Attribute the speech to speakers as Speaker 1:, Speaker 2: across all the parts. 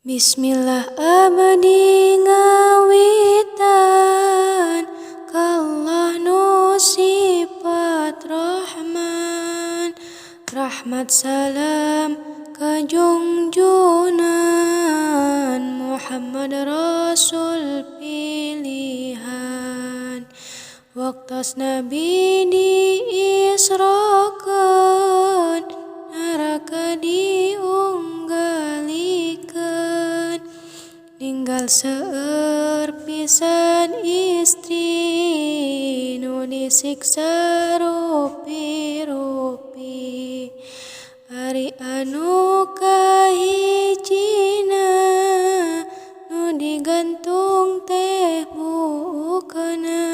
Speaker 1: Bismillah abdi ngawitan kallah nu sifat Rahman, rahmat salam kajungjunan Muhammad Rasul pilihan. Waktos Nabi diisrokeun neraka diunggalikeun, ninggal seueur pisan istri nu disiksa rupi-rupi. Ari anu kahijina nu digantung teh bukeuna,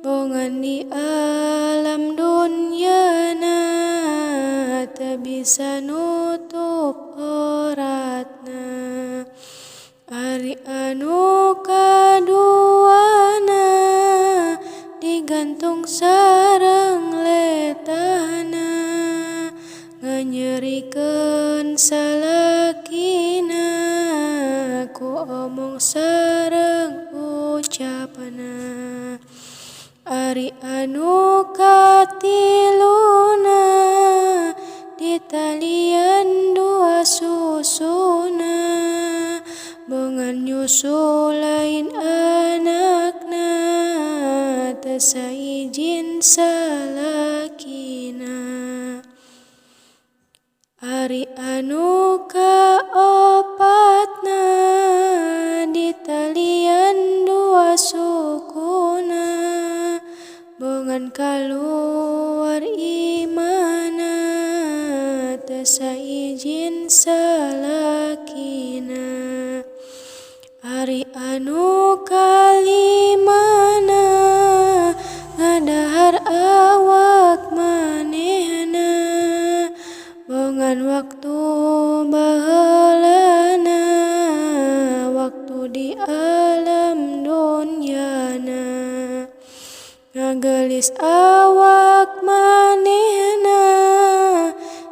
Speaker 1: bongan di alam dunyana teu bisa nutup auratna. Ari anu kaduana digantung sareng letahna, nganyerikeun salakina ku omong sareng ucapna. Ari anu katiluna ditalian dua susuna, bongan nyusul lain anakna teu saijin salakina. Ari anu kaopatna ditalian dua sukuna, bongan kaluar imana teu saijin salakina. Ari anu kalimana ngadahar awak manehna, bongan waktu baheulana waktu di alam dunyana, ngagelis awak manehna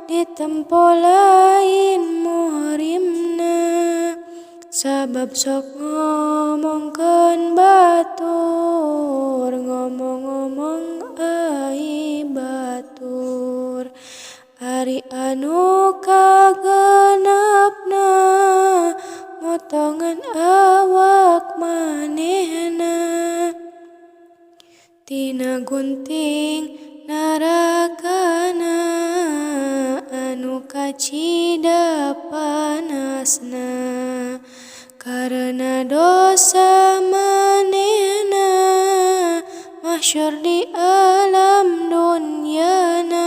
Speaker 1: ditempo lain muhrimna, sabab sok ngomongkeun batur, ngomong-ngomong ai batur. Ari anu kagenepna motongan awak manehna, tina gunting narakana anu kacida panasna. Karena dosa manehna mahsyar di alam dunyana,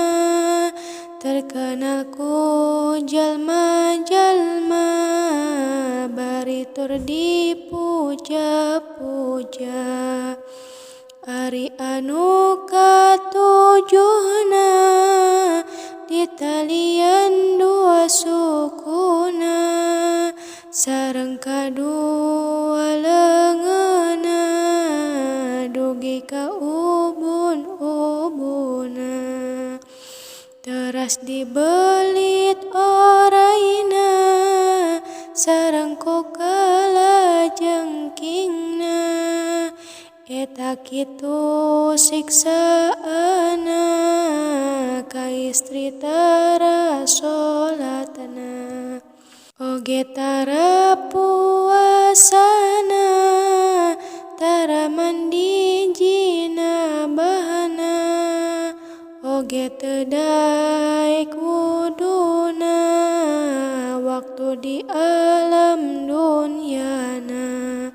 Speaker 1: terkenal ku jalma-jalma bari tur dipuja-puja. Ari anu katujuhna ditalian dua sukuna, sareng kadua leungeunna dugi ka ubun-ubuna. Teras dibelit oraina sareng ku kalajengkingna, eta kitu siksaana ka istri tara salatna, oge tara puasana, tara mandi jinabahna, oge teu daek wuduna waktu di alam dunyana.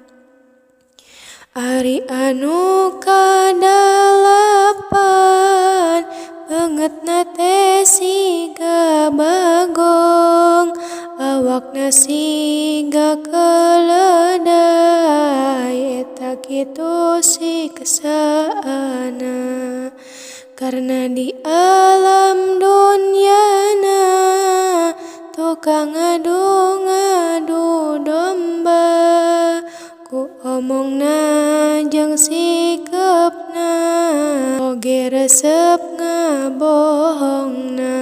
Speaker 1: Ari anu kadalapan beungeutna teh siga bagong, awakna siga keledai, eta kitu siksaana. Karena di alam dunyana tukang ngadu-ngadu domba, ku omongna jeung sikepna oge resep ngabohongna.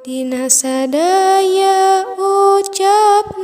Speaker 1: Dina sadaya ucapna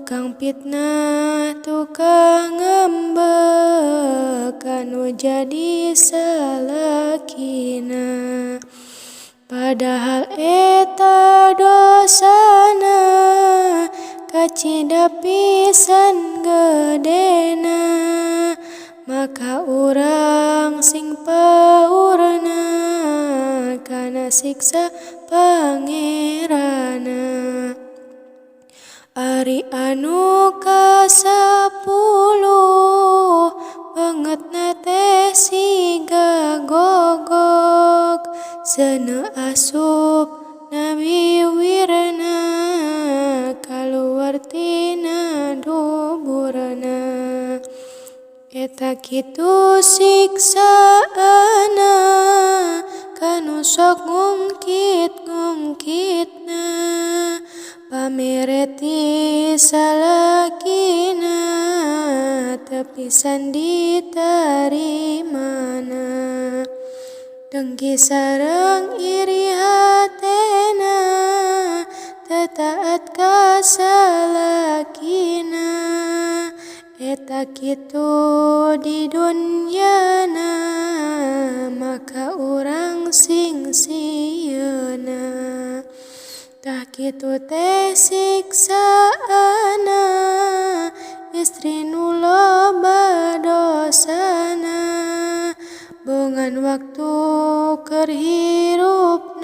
Speaker 1: tukang fitnah, tukang ngambek, anu jadi salakina. Padahal eta dosana kacida pisan gedena, maka urang sing paurna kana siksa pangerana. Ari anu kasapuluh bangetna teh siga gogog, seuneu asup Nabi wirna kaluar tina duburna. Eta kitu siksaana kanu sok ngungkit-ngungkitna, pamere ti salakina teu pisan ditarimana. Dengki sareng iri hatena teu taat ka salakina. Eta kitu di dunyana, maka urang sing sieuna. Tah kitu teh siksaana istri nu loba dosana, bongan waktu keur hirupna